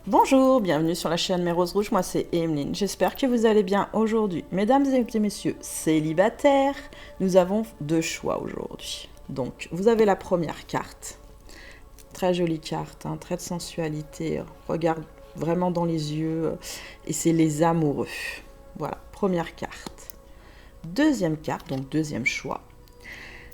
Bonjour, bienvenue sur la chaîne Mes Roses Rouges, moi c'est Emeline, j'espère que vous allez bien aujourd'hui. Mesdames et messieurs célibataires, nous avons deux choix aujourd'hui. Donc, vous avez la première carte, très jolie carte, hein, très de sensualité, regarde vraiment dans les yeux, et c'est les amoureux. Voilà, première carte. Deuxième carte, donc deuxième choix.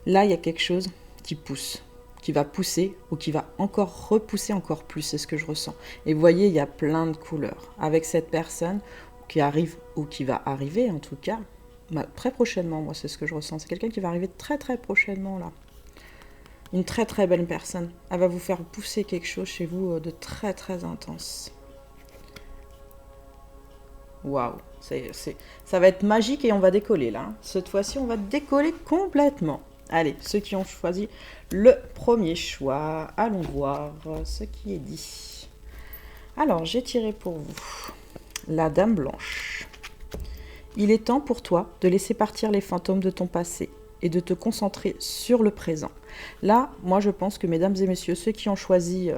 Là, il y a quelque chose qui pousse, qui va pousser ou qui va encore repousser encore plus, c'est ce que je ressens. Et vous voyez, il y a plein de couleurs. Avec cette personne qui arrive ou qui va arriver en tout cas, très prochainement, moi c'est ce que je ressens. C'est quelqu'un qui va arriver très très prochainement là. Une très très belle personne. Elle va vous faire pousser quelque chose chez vous de très très intense. Waouh, ça va être magique et on va décoller là. Cette fois-ci, on va décoller complètement. Allez, ceux qui ont choisi le premier choix, allons voir ce qui est dit. Alors, j'ai tiré pour vous la Dame Blanche. Il est temps pour toi de laisser partir les fantômes de ton passé et de te concentrer sur le présent. Là, moi, je pense que, mesdames et messieurs, ceux qui ont choisi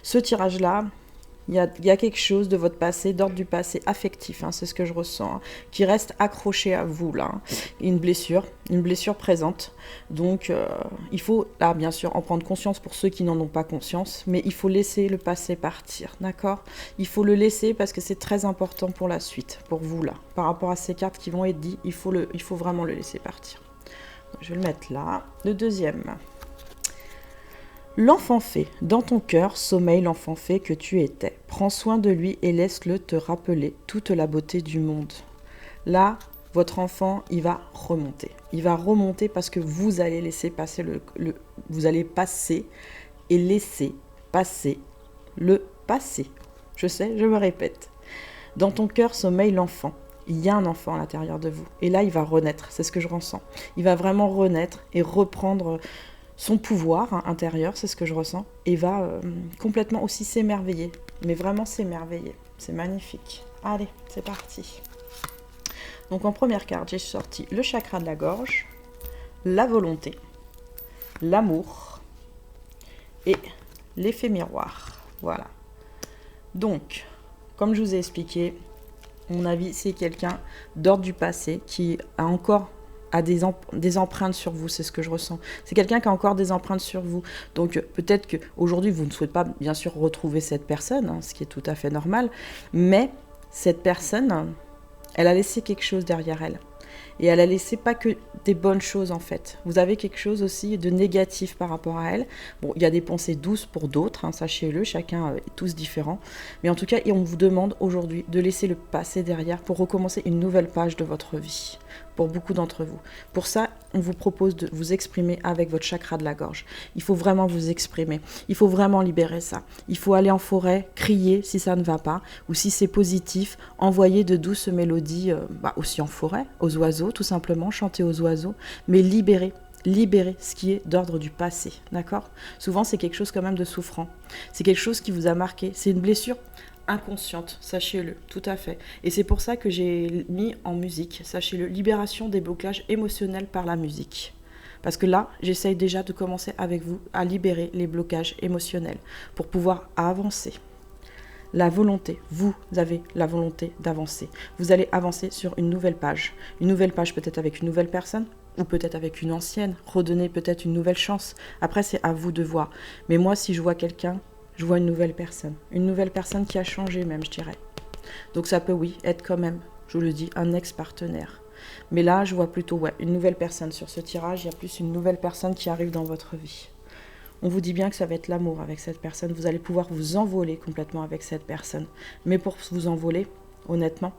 ce tirage-là, il y a quelque chose de votre passé, d'ordre du passé affectif, hein, c'est ce que je ressens, hein, qui reste accroché à vous, là. Hein. Une blessure présente. Donc, il faut, là, bien sûr, en prendre conscience pour ceux qui n'en ont pas conscience, mais il faut laisser le passé partir, d'accord? Il faut le laisser parce que c'est très important pour la suite, pour vous, là. Par rapport à ces cartes qui vont être dites, il faut vraiment le laisser partir. Donc, je vais le mettre là. Le deuxième. L'enfant fée, dans ton cœur sommeille l'enfant fée que tu étais. Prends soin de lui et laisse-le te rappeler toute la beauté du monde. Là, votre enfant, il va remonter. Il va remonter parce que vous allez laisser passer vous allez passer et laisser passer le passé. Je sais, je me répète. Dans ton cœur sommeille l'enfant. Il y a un enfant à l'intérieur de vous. Et là, il va renaître. C'est ce que je ressens. Il va vraiment renaître et reprendre son pouvoir intérieur, c'est ce que je ressens, et va complètement aussi s'émerveiller. Mais vraiment s'émerveiller. C'est magnifique. Allez, c'est parti. Donc en première carte, j'ai sorti le chakra de la gorge, la volonté, l'amour et l'effet miroir. Voilà. Donc, comme je vous ai expliqué, mon avis, c'est quelqu'un d'ordre du passé qui a des empreintes sur vous, c'est ce que je ressens. C'est quelqu'un qui a encore des empreintes sur vous. Donc peut-être qu'aujourd'hui, vous ne souhaitez pas, bien sûr, retrouver cette personne, hein, ce qui est tout à fait normal, mais cette personne, elle a laissé quelque chose derrière elle. Et elle a laissé pas que des bonnes choses en fait. Vous avez quelque chose aussi de négatif par rapport à elle. Bon, il y a des pensées douces pour d'autres, hein, sachez-le, chacun est tous différent. Mais en tout cas, on vous demande aujourd'hui de laisser le passé derrière pour recommencer une nouvelle page de votre vie. Pour beaucoup d'entre vous. Pour ça, on vous propose de vous exprimer avec votre chakra de la gorge. Il faut vraiment vous exprimer. Il faut vraiment libérer ça. Il faut aller en forêt, crier si ça ne va pas, ou si c'est positif, envoyer de douces mélodies aussi en forêt, aux oiseaux, tout simplement, chanter aux oiseaux, mais libérer ce qui est d'ordre du passé, d'accord? Souvent, c'est quelque chose quand même de souffrant. C'est quelque chose qui vous a marqué. C'est une blessure inconsciente, sachez-le, tout à fait. Et c'est pour ça que j'ai mis en musique, sachez-le, libération des blocages émotionnels par la musique. Parce que là, j'essaye déjà de commencer avec vous à libérer les blocages émotionnels pour pouvoir avancer. La volonté, vous avez la volonté d'avancer. Vous allez avancer sur une nouvelle page. Une nouvelle page peut-être avec une nouvelle personne ou peut-être avec une ancienne. Redonner peut-être une nouvelle chance. Après, c'est à vous de voir. Mais moi, si je vois quelqu'un, je vois une nouvelle personne qui a changé même, je dirais. Donc ça peut, oui, être quand même, je vous le dis, un ex-partenaire. Mais là, je vois plutôt, une nouvelle personne sur ce tirage, il y a plus une nouvelle personne qui arrive dans votre vie. On vous dit bien que ça va être l'amour avec cette personne, vous allez pouvoir vous envoler complètement avec cette personne. Mais pour vous envoler, honnêtement,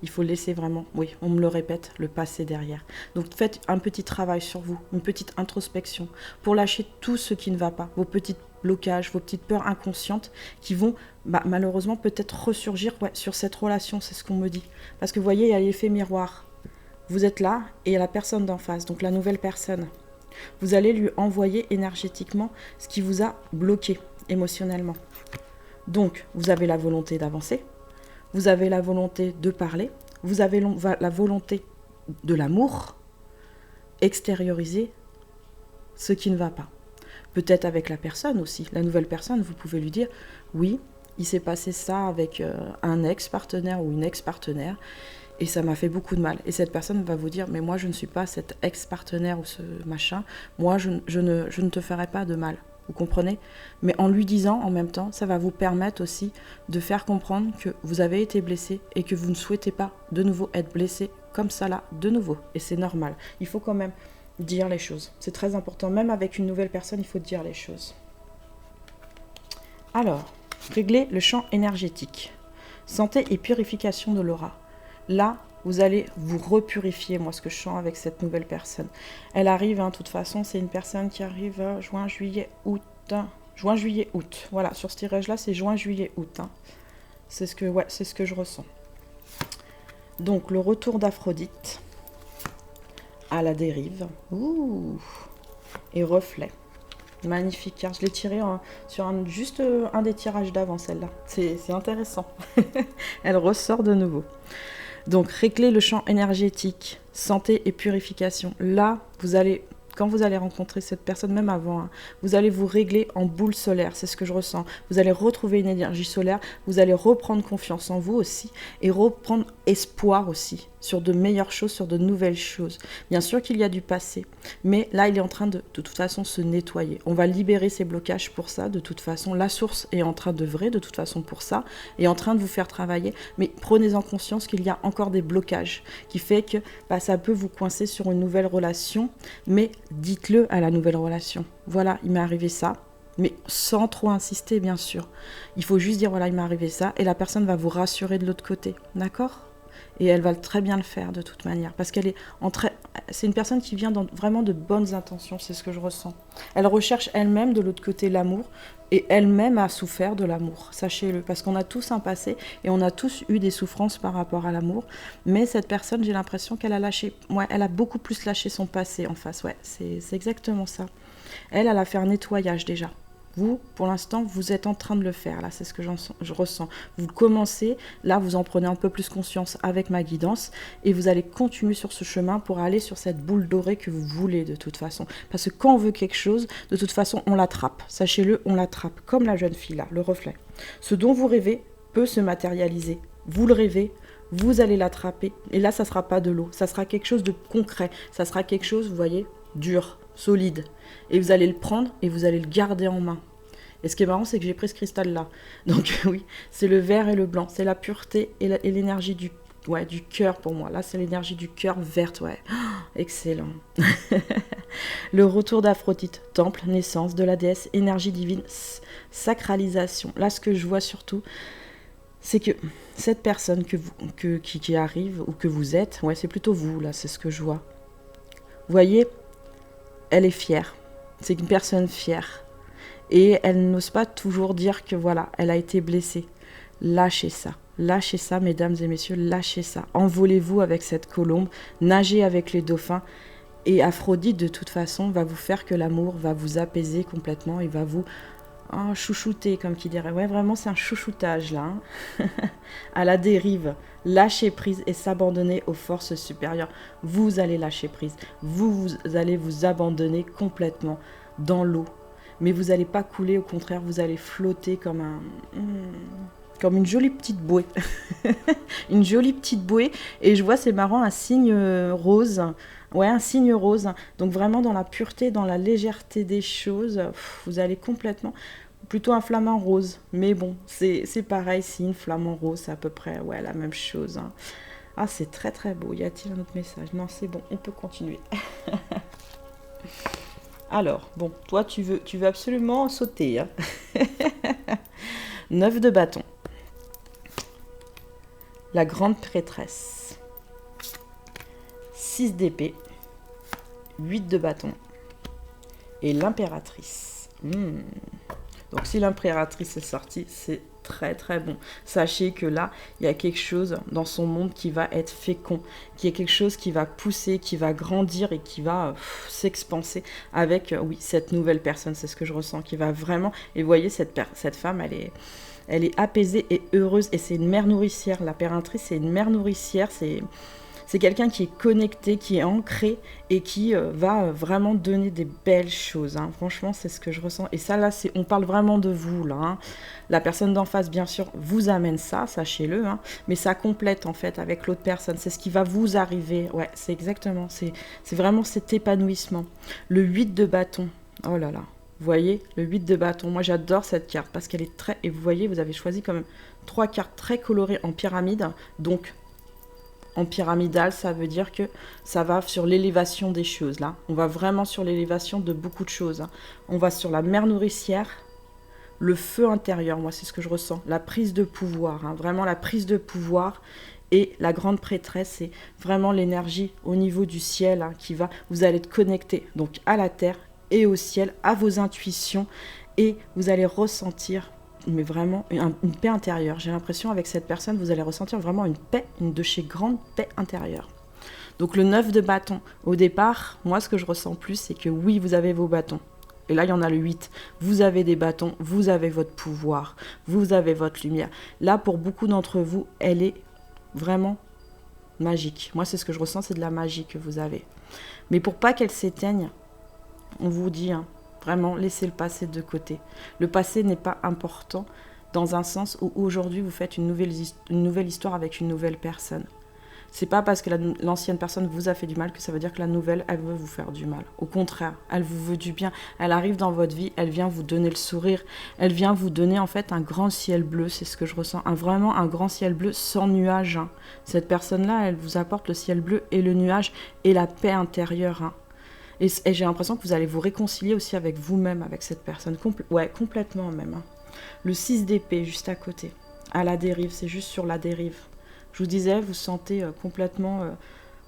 il faut laisser vraiment, oui, on me le répète, le passé derrière. Donc faites un petit travail sur vous, une petite introspection, pour lâcher tout ce qui ne va pas, vos petits blocages, vos petites peurs inconscientes qui vont malheureusement peut-être ressurgir sur cette relation, c'est ce qu'on me dit. Parce que vous voyez, il y a l'effet miroir. Vous êtes là et il y a la personne d'en face, donc la nouvelle personne. Vous allez lui envoyer énergétiquement ce qui vous a bloqué émotionnellement. Donc, vous avez la volonté d'avancer, vous avez la volonté de parler, vous avez la volonté de l'amour, extérioriser ce qui ne va pas. Peut-être avec la personne aussi, la nouvelle personne, vous pouvez lui dire « Oui, il s'est passé ça avec un ex-partenaire ou une ex-partenaire. Et ça m'a fait beaucoup de mal. Et cette personne va vous dire, mais moi, je ne suis pas cet ex-partenaire ou ce machin. Moi, je ne te ferai pas de mal. Vous comprenez? Mais en lui disant, en même temps, ça va vous permettre aussi de faire comprendre que vous avez été blessé et que vous ne souhaitez pas de nouveau être blessé comme ça là, de nouveau. Et c'est normal. Il faut quand même dire les choses. C'est très important. Même avec une nouvelle personne, il faut dire les choses. Alors, régler le champ énergétique. Santé et purification de l'aura. Là, vous allez vous repurifier, moi, ce que je sens avec cette nouvelle personne. Elle arrive, de toute façon, c'est une personne qui arrive juin, juillet, août. Juin, juillet, août. Voilà, sur ce tirage-là, c'est juin, juillet, août. C'est ce que je ressens. Donc, le retour d'Aphrodite à la dérive. Ouh. Et reflet. Magnifique carte. Je l'ai tirée sur juste un des tirages d'avant, celle-là. C'est intéressant. Elle ressort de nouveau. Donc, régler le champ énergétique, santé et purification. Là, quand vous allez rencontrer cette personne, même avant, vous allez vous régler en boule solaire, c'est ce que je ressens. Vous allez retrouver une énergie solaire, vous allez reprendre confiance en vous aussi, et reprendre espoir aussi, sur de meilleures choses, sur de nouvelles choses. Bien sûr qu'il y a du passé, mais là, il est en train de toute façon, se nettoyer. On va libérer ces blocages pour ça, de toute façon. La source est en train d'œuvrer, de toute façon, pour ça, et en train de vous faire travailler, mais prenez-en conscience qu'il y a encore des blocages, qui fait que ça peut vous coincer sur une nouvelle relation, mais dites-le à la nouvelle relation. Voilà, il m'est arrivé ça, mais sans trop insister, bien sûr. Il faut juste dire, voilà, il m'est arrivé ça, et la personne va vous rassurer de l'autre côté, d'accord ? Et elle va très bien le faire de toute manière, parce qu'elle est c'est une personne qui vient dans vraiment de bonnes intentions, c'est ce que je ressens. Elle recherche elle-même de l'autre côté l'amour, et elle-même a souffert de l'amour, sachez-le, parce qu'on a tous un passé, et on a tous eu des souffrances par rapport à l'amour, mais cette personne, j'ai l'impression qu'elle a lâché, elle a beaucoup plus lâché son passé en face, c'est exactement ça. Elle a fait un nettoyage déjà. Vous, pour l'instant, vous êtes en train de le faire, là, c'est ce que je ressens. Vous commencez, là, vous en prenez un peu plus conscience avec ma guidance, et vous allez continuer sur ce chemin pour aller sur cette boule dorée que vous voulez, de toute façon. Parce que quand on veut quelque chose, de toute façon, on l'attrape. Sachez-le, on l'attrape, comme la jeune fille, là, le reflet. Ce dont vous rêvez peut se matérialiser. Vous le rêvez, vous allez l'attraper, et là, ça ne sera pas de l'eau, ça sera quelque chose de concret, ça sera quelque chose, vous voyez, dur, solide. Et vous allez le prendre, et vous allez le garder en main. Et ce qui est marrant, c'est que j'ai pris ce cristal-là. Donc oui, c'est le vert et le blanc. C'est la pureté et l'énergie du cœur pour moi. Là, c'est l'énergie du cœur verte, excellent. Le retour d'Aphrodite, temple, naissance de la déesse, énergie divine, sacralisation. Là, ce que je vois surtout, c'est que cette personne qui arrive, ou que vous êtes, c'est plutôt vous, là, c'est ce que je vois. Vous voyez, elle est fière. C'est une personne fière. Et elle n'ose pas toujours dire que voilà, elle a été blessée. Lâchez ça, mesdames et messieurs, lâchez ça. Envolez-vous avec cette colombe, nagez avec les dauphins. Et Aphrodite, de toute façon, va vous faire que l'amour va vous apaiser complètement et va vous chouchouter, comme qui dirait. Vraiment, c'est un chouchoutage, là. À la dérive. Lâcher prise et s'abandonner aux forces supérieures. Vous allez lâcher prise. Vous allez vous abandonner complètement dans l'eau. Mais vous n'allez pas couler, au contraire, vous allez flotter comme une jolie petite bouée. Une jolie petite bouée. Et je vois, c'est marrant, un signe rose. Un signe rose. Donc vraiment dans la pureté, dans la légèreté des choses, vous allez complètement... Plutôt un flamant rose. Mais bon, c'est pareil, signe flamant rose, c'est à peu près la même chose. Ah, c'est très très beau. Y a-t-il un autre message? Non, c'est bon, on peut continuer. Alors, bon, toi, tu veux absolument sauter. 9 de bâton. La grande prêtresse. 6 d'épée. 8 de bâton. Et l'impératrice. Donc, si l'impératrice est sortie, c'est très très bon. Sachez que là, il y a quelque chose dans son monde qui va être fécond, qui est quelque chose qui va pousser, qui va grandir et qui va s'expanser avec, cette nouvelle personne. C'est ce que je ressens, qui va vraiment... Et vous voyez, cette femme, elle est apaisée et heureuse. Et c'est une mère nourricière. L'impératrice, c'est une mère nourricière. C'est quelqu'un qui est connecté, qui est ancré et qui va vraiment donner des belles choses. Hein. Franchement, c'est ce que je ressens. Et ça, là, on parle vraiment de vous, là. Hein. La personne d'en face, bien sûr, vous amène ça, sachez-le. Hein. Mais ça complète, en fait, avec l'autre personne. C'est ce qui va vous arriver. Ouais, c'est exactement. C'est vraiment cet épanouissement. Le 8 de bâton. Oh là là. Vous voyez, le 8 de bâton. Moi, j'adore cette carte parce qu'elle est très... Et vous voyez, vous avez choisi quand même 3 cartes très colorées en pyramide. Donc, en pyramidal, ça veut dire que ça va sur l'élévation des choses, là. On va vraiment sur l'élévation de beaucoup de choses. Hein. On va sur la mère nourricière, le feu intérieur. Moi, c'est ce que je ressens. La prise de pouvoir. Hein. Vraiment, la prise de pouvoir. Et la grande prêtresse, c'est vraiment l'énergie au niveau du ciel hein, qui va... Vous allez être connecté donc à la terre et au ciel, à vos intuitions, et vous allez ressentir, mais vraiment, une paix intérieure. J'ai l'impression, avec cette personne, vous allez ressentir vraiment une paix, une de chez grande paix intérieure. Donc le 9 de bâton, au départ, moi, ce que je ressens plus, c'est que oui, vous avez vos bâtons. Et là, il y en a le 8. Vous avez des bâtons, vous avez votre pouvoir, vous avez votre lumière. Là, pour beaucoup d'entre vous, elle est vraiment magique. Moi, c'est ce que je ressens, c'est de la magie que vous avez. Mais pour pas qu'elle s'éteigne, on vous dit, hein, vraiment, laissez le passé de côté. Le passé n'est pas important dans un sens où aujourd'hui, vous faites une nouvelle histoire avec une nouvelle personne. C'est pas parce que l'ancienne personne vous a fait du mal que ça veut dire que la nouvelle, elle veut vous faire du mal. Au contraire, elle vous veut du bien. Elle arrive dans votre vie, elle vient vous donner le sourire. Elle vient vous donner en fait un grand ciel bleu, c'est ce que je ressens. Vraiment un grand ciel bleu sans nuage. Hein. Cette personne-là, elle vous apporte le ciel bleu et le nuage et la paix intérieure. Hein. Et j'ai l'impression que vous allez vous réconcilier aussi avec vous-même, avec cette personne. Ouais, complètement même. Hein. Le 6 d'épée, juste à côté. À la dérive, c'est juste sur la dérive. Je vous disais, vous sentez complètement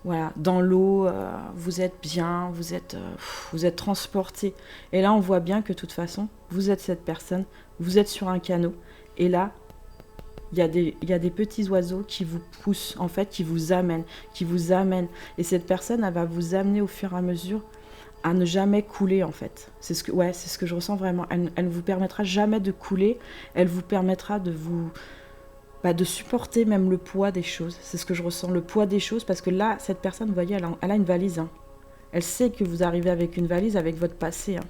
voilà, dans l'eau, vous êtes bien, vous êtes transporté. Et là, on voit bien que de toute façon, vous êtes cette personne, vous êtes sur un canot. Et là, il y a des petits oiseaux qui vous poussent, en fait, qui vous amènent. Et cette personne, elle va vous amener au fur et à mesure à ne jamais couler, en fait. C'est ce que je ressens vraiment. Elle ne vous permettra jamais de couler. Elle vous permettra de vous... de supporter même le poids des choses. C'est ce que je ressens, le poids des choses. Parce que là, cette personne, vous voyez, elle a une valise. Hein. Elle sait que vous arrivez avec une valise, avec votre passé. Hein.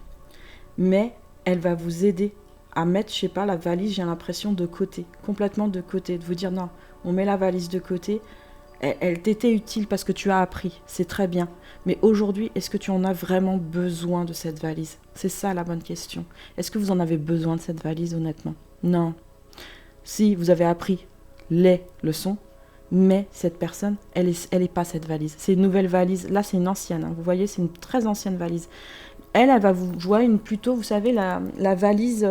Mais elle va vous aider à mettre, je sais pas, la valise, j'ai l'impression, de côté. Complètement de côté. De vous dire, non, on met la valise de côté. Elle t'était utile parce que tu as appris. C'est très bien. Mais aujourd'hui, est-ce que tu en as vraiment besoin de cette valise? C'est ça la bonne question. Est-ce que vous en avez besoin de cette valise, honnêtement? Non. Si vous avez appris les leçons, mais cette personne, elle est pas cette valise. C'est une nouvelle valise. Là, c'est une ancienne. Hein. Vous voyez, c'est une très ancienne valise. Elle va vous jouer plutôt, vous savez, la valise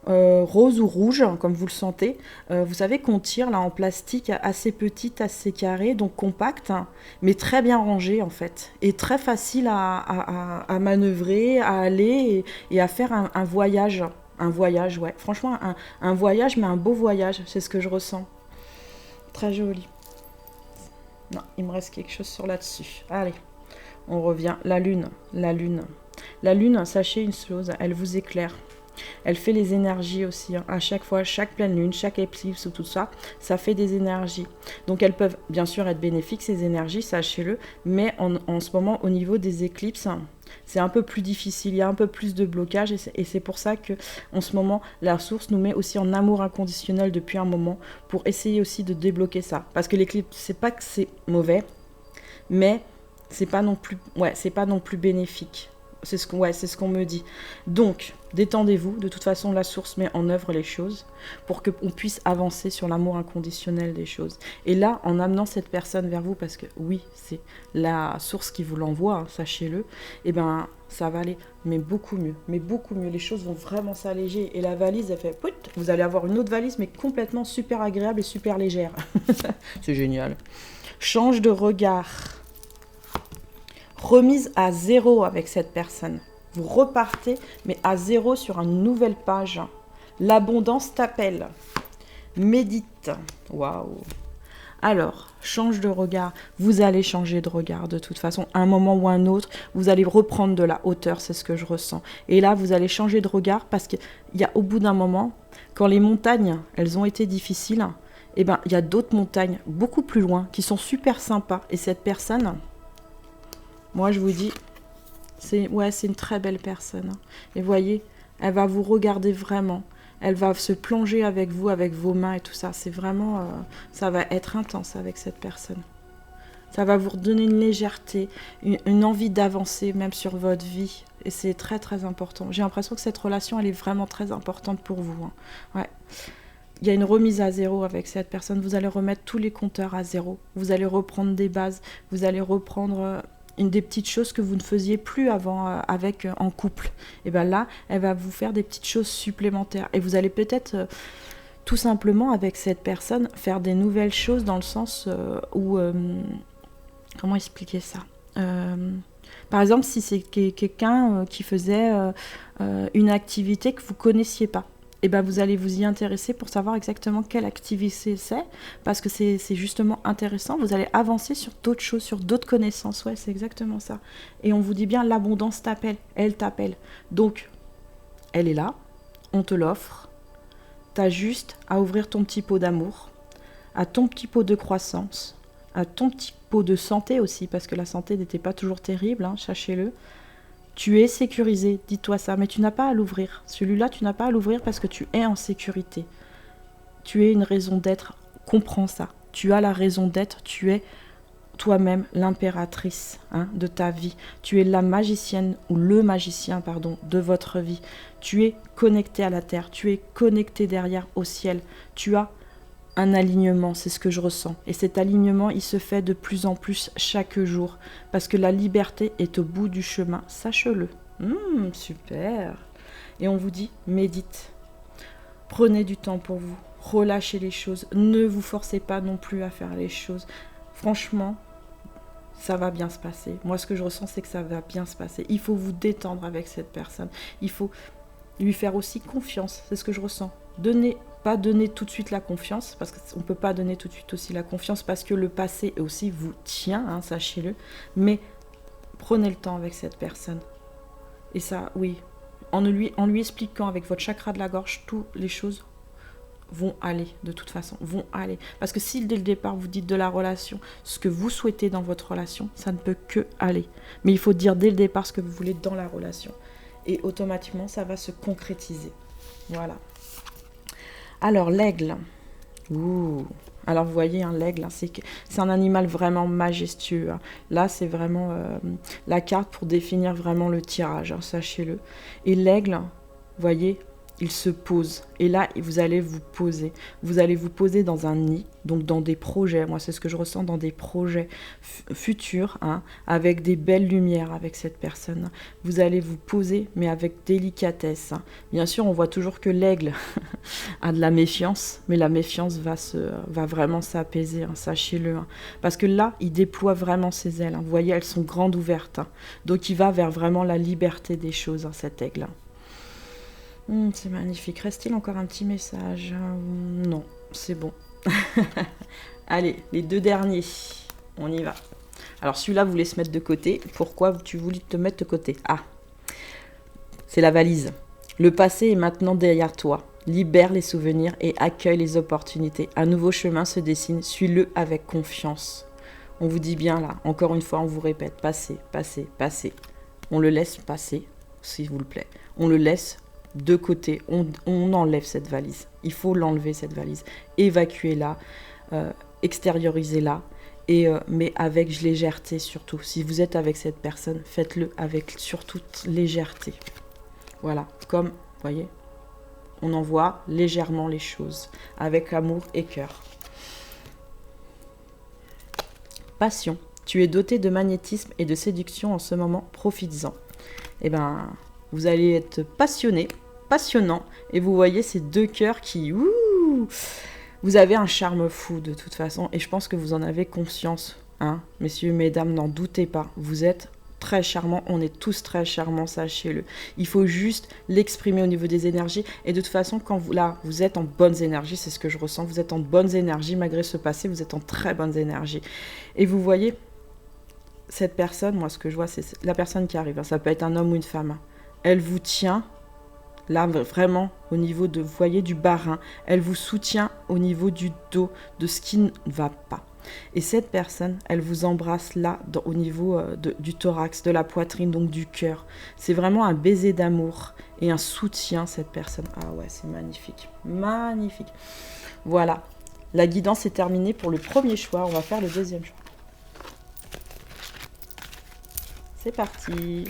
rose ou rouge, comme vous le sentez. Vous savez qu'on tire là en plastique, assez petite, assez carrée, donc compacte, hein, mais très bien rangée en fait, et très facile à manœuvrer, à aller et à faire un voyage. Un voyage, ouais. Franchement, un voyage, mais un beau voyage, c'est ce que je ressens. Très joli. Non, il me reste quelque chose sur là-dessus. Allez, on revient. La lune. La lune, sachez une chose, elle vous éclaire. Elle fait les énergies aussi. Hein. À chaque fois, chaque pleine lune, chaque éclipse ou tout ça, ça fait des énergies. Donc elles peuvent bien sûr être bénéfiques, ces énergies, sachez-le. Mais en ce moment, au niveau des éclipses, c'est un peu plus difficile. Il y a un peu plus de blocage. Et c'est pour ça que en ce moment, la source nous met aussi en amour inconditionnel depuis un moment pour essayer aussi de débloquer ça. Parce que l'éclipse, c'est pas que c'est mauvais, mais c'est pas non plus bénéfique. C'est ce qu'on me dit. Donc, détendez-vous. De toute façon, la source met en œuvre les choses pour qu'on puisse avancer sur l'amour inconditionnel des choses. Et là, en amenant cette personne vers vous, parce que oui, c'est la source qui vous l'envoie, hein, sachez-le, et ben ça va aller, mais beaucoup mieux. Les choses vont vraiment s'alléger. Et la valise, elle fait, pout, vous allez avoir une autre valise, mais complètement super agréable et super légère. C'est génial. Change de regard. Remise à zéro avec cette personne. Vous repartez, mais à zéro sur une nouvelle page. L'abondance t'appelle. Médite. Waouh. Alors, change de regard. Vous allez changer de regard de toute façon. À un moment ou un autre, vous allez reprendre de la hauteur, c'est ce que je ressens. Et là, vous allez changer de regard parce qu'il y a au bout d'un moment, quand les montagnes, elles ont été difficiles, eh ben, il y a d'autres montagnes beaucoup plus loin qui sont super sympas. Et cette personne, moi je vous dis, c'est une très belle personne. Hein. Et voyez, elle va vous regarder vraiment. Elle va se plonger avec vous, avec vos mains et tout ça. C'est vraiment, ça va être intense avec cette personne. Ça va vous redonner une légèreté, une envie d'avancer même sur votre vie. Et c'est très très important. J'ai l'impression que cette relation, elle est vraiment très importante pour vous. Hein. Ouais. Il y a une remise à zéro avec cette personne. Vous allez remettre tous les compteurs à zéro. Vous allez reprendre des bases. Vous allez reprendre une des petites choses que vous ne faisiez plus avant en couple. Et bien là, elle va vous faire des petites choses supplémentaires. Et vous allez peut-être... tout simplement, avec cette personne, faire des nouvelles choses dans le sens où... comment expliquer ça par exemple, si c'est quelqu'un qui faisait une activité que vous ne connaissiez pas, et ben vous allez vous y intéresser pour savoir exactement quelle activité c'est, parce que c'est justement intéressant. Vous allez avancer sur d'autres choses, sur d'autres connaissances. Ouais, c'est exactement ça. Et on vous dit bien, l'abondance t'appelle, elle t'appelle. Donc, elle est là, on te l'offre. T'as juste à ouvrir ton petit pot d'amour, à ton petit pot de croissance, à ton petit pot de santé aussi, parce que la santé n'était pas toujours terrible, hein, sachez-le. Tu es sécurisé, dis-toi ça, mais tu n'as pas à l'ouvrir. Celui-là, tu n'as pas à l'ouvrir parce que tu es en sécurité. Tu es une raison d'être, comprends ça. Tu as la raison d'être, tu es toi-même l'impératrice de ta vie. Tu es la magicienne ou le magicien, pardon, de votre vie. Tu es connecté à la terre, tu es connecté derrière au ciel. Tu as un alignement, c'est ce que je ressens. Et cet alignement, il se fait de plus en plus chaque jour. Parce que la liberté est au bout du chemin. Sache-le. Super. Et on vous dit, médite. Prenez du temps pour vous. Relâchez les choses. Ne vous forcez pas non plus à faire les choses. Franchement, ça va bien se passer. Moi, ce que je ressens, c'est que ça va bien se passer. Il faut vous détendre avec cette personne. Il faut lui faire aussi confiance. C'est ce que je ressens. Pas donner tout de suite la confiance, parce qu'on ne peut pas donner tout de suite aussi la confiance, parce que le passé aussi vous tient, sachez-le, mais prenez le temps avec cette personne. Et ça, oui, en lui expliquant avec votre chakra de la gorge, toutes les choses vont aller, de toute façon, vont aller. Parce que si dès le départ vous dites de la relation, ce que vous souhaitez dans votre relation, ça ne peut que aller. Mais il faut dire dès le départ ce que vous voulez dans la relation. Et automatiquement, ça va se concrétiser. Voilà. Alors, l'aigle. Ouh. Alors, vous voyez, l'aigle, c'est un animal vraiment majestueux. Hein. Là, c'est vraiment la carte pour définir vraiment le tirage, sachez-le. Et l'aigle, vous voyez, il se pose. Et là, vous allez vous poser. Vous allez vous poser dans un nid, donc dans des projets. Moi, c'est ce que je ressens dans des projets futurs, avec des belles lumières avec cette personne. Vous allez vous poser, mais avec délicatesse. Bien sûr, on voit toujours que l'aigle a de la méfiance, mais la méfiance va vraiment s'apaiser, sachez-le. Parce que là, il déploie vraiment ses ailes. Vous voyez, elles sont grandes ouvertes. Donc, il va vers vraiment la liberté des choses, cet aigle. C'est magnifique. Reste-t-il encore un petit message? Non, c'est bon. Allez, les deux derniers. On y va. Alors celui-là voulait se mettre de côté. Pourquoi tu voulais te mettre de côté? C'est la valise. Le passé est maintenant derrière toi. Libère les souvenirs et accueille les opportunités. Un nouveau chemin se dessine. Suis-le avec confiance. On vous dit bien là, encore une fois, on vous répète. Passez, passez, passez. On le laisse passer, s'il vous plaît. On le laisse de côté, on enlève cette valise. Il faut l'enlever, cette valise. Évacuez-la, extériorisez-la, mais avec légèreté surtout. Si vous êtes avec cette personne, faites-le avec surtout légèreté. Voilà, comme, vous voyez, on envoie légèrement les choses, avec amour et cœur. Passion. Tu es doté de magnétisme et de séduction en ce moment, profites-en. Eh bien, vous allez être passionnant, et vous voyez ces deux cœurs qui... Vous avez un charme fou de toute façon, et je pense que vous en avez conscience, messieurs, mesdames, n'en doutez pas. Vous êtes très charmants, on est tous très charmants, sachez-le. Il faut juste l'exprimer au niveau des énergies, et de toute façon, quand vous êtes en bonnes énergies, c'est ce que je ressens, vous êtes en bonnes énergies, malgré ce passé, vous êtes en très bonnes énergies. Et vous voyez, cette personne, moi ce que je vois, c'est la personne qui arrive, ça peut être un homme ou une femme, elle vous tient, Là, vraiment, au niveau de, vous voyez, du bas-rein. Elle vous soutient au niveau du dos, de ce qui ne va pas. Et cette personne, elle vous embrasse là, au niveau du thorax, de la poitrine, donc du cœur. C'est vraiment un baiser d'amour et un soutien, cette personne. Ah ouais, c'est magnifique. Magnifique. Voilà. La guidance est terminée pour le premier choix. On va faire le deuxième choix. C'est parti.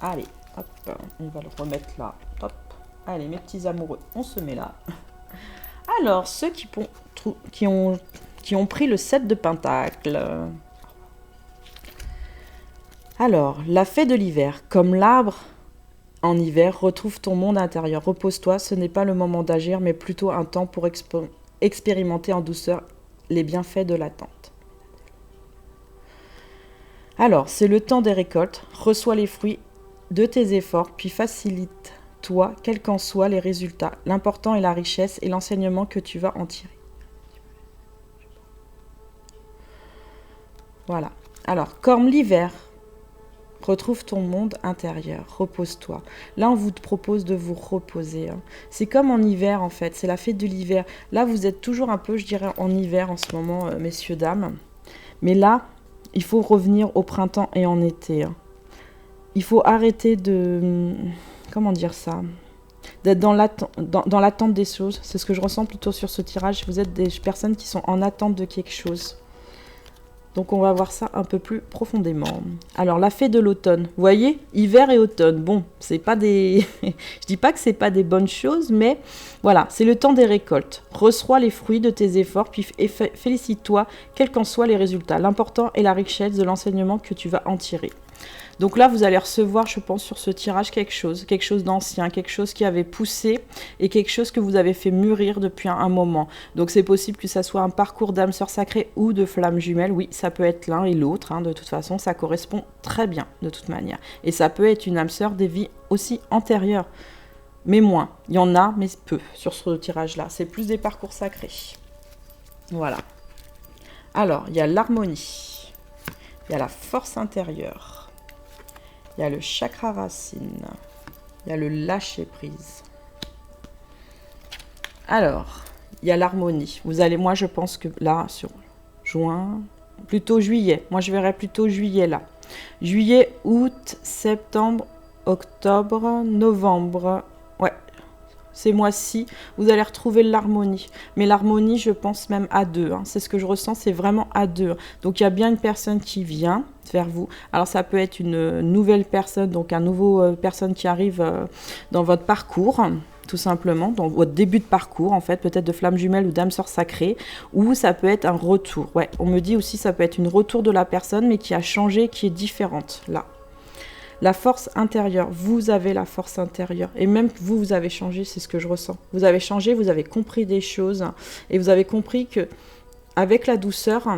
Allez, hop, on va le remettre là. Hop. Allez, mes petits amoureux, on se met là. Alors, ceux qui ont pris le 7 de Pentacle. Alors, la fée de l'hiver. Comme l'arbre en hiver, retrouve ton monde intérieur. Repose-toi, ce n'est pas le moment d'agir, mais plutôt un temps pour expérimenter en douceur les bienfaits de l'attente. Alors, c'est le temps des récoltes. Reçois les fruits de tes efforts, puis facilite-toi, quels qu'en soient les résultats. L'important est la richesse et l'enseignement que tu vas en tirer. Voilà. Alors, comme l'hiver, retrouve ton monde intérieur, repose-toi. Là, on vous propose de vous reposer. C'est comme en hiver, en fait. C'est la fête de l'hiver. Là, vous êtes toujours un peu, je dirais, en hiver en ce moment, messieurs, dames. Mais là, il faut revenir au printemps et en été. Il faut arrêter de... Comment dire ça ? D'être dans l'attente des choses. C'est ce que je ressens plutôt sur ce tirage. Vous êtes des personnes qui sont en attente de quelque chose. Donc on va voir ça un peu plus profondément. Alors la fée de l'automne. Vous voyez, hiver et automne. Bon, c'est pas des... Je dis pas que c'est pas des bonnes choses, mais voilà, c'est le temps des récoltes. Reçois les fruits de tes efforts, puis félicite-toi, quels qu'en soient les résultats. L'important est la richesse de l'enseignement que tu vas en tirer. Donc là, vous allez recevoir, je pense, sur ce tirage quelque chose d'ancien, quelque chose qui avait poussé et quelque chose que vous avez fait mûrir depuis un moment. Donc c'est possible que ça soit un parcours d'âme sœur sacrée ou de flamme jumelle. Oui, ça peut être l'un et l'autre. De toute façon, ça correspond très bien de toute manière. Et ça peut être une âme sœur des vies aussi antérieures, mais moins. Il y en a, mais peu sur ce tirage-là. C'est plus des parcours sacrés. Voilà. Alors, il y a l'harmonie. Il y a la force intérieure. Il y a le chakra racine. Il y a le lâcher prise. Alors, il y a l'harmonie. Vous allez, moi je pense que là, sur juin, plutôt juillet. Moi je verrais plutôt juillet là. Juillet, août, septembre, octobre, novembre. Ouais, ces mois-ci, vous allez retrouver l'harmonie. Mais l'harmonie, je pense même à deux. C'est ce que je ressens, c'est vraiment à deux. Donc il y a bien une personne qui vient vers vous. Alors ça peut être une nouvelle personne, donc un nouveau personne qui arrive dans votre parcours, tout simplement, dans votre début de parcours, en fait, peut-être de flamme jumelle ou d'âme sœur sacrée, ou ça peut être un retour. Ouais, on me dit aussi ça peut être une retour de la personne, mais qui a changé, qui est différente, là. La force intérieure, vous avez la force intérieure. Et même vous avez changé, c'est ce que je ressens. Vous avez changé, vous avez compris des choses, et vous avez compris que avec la douceur,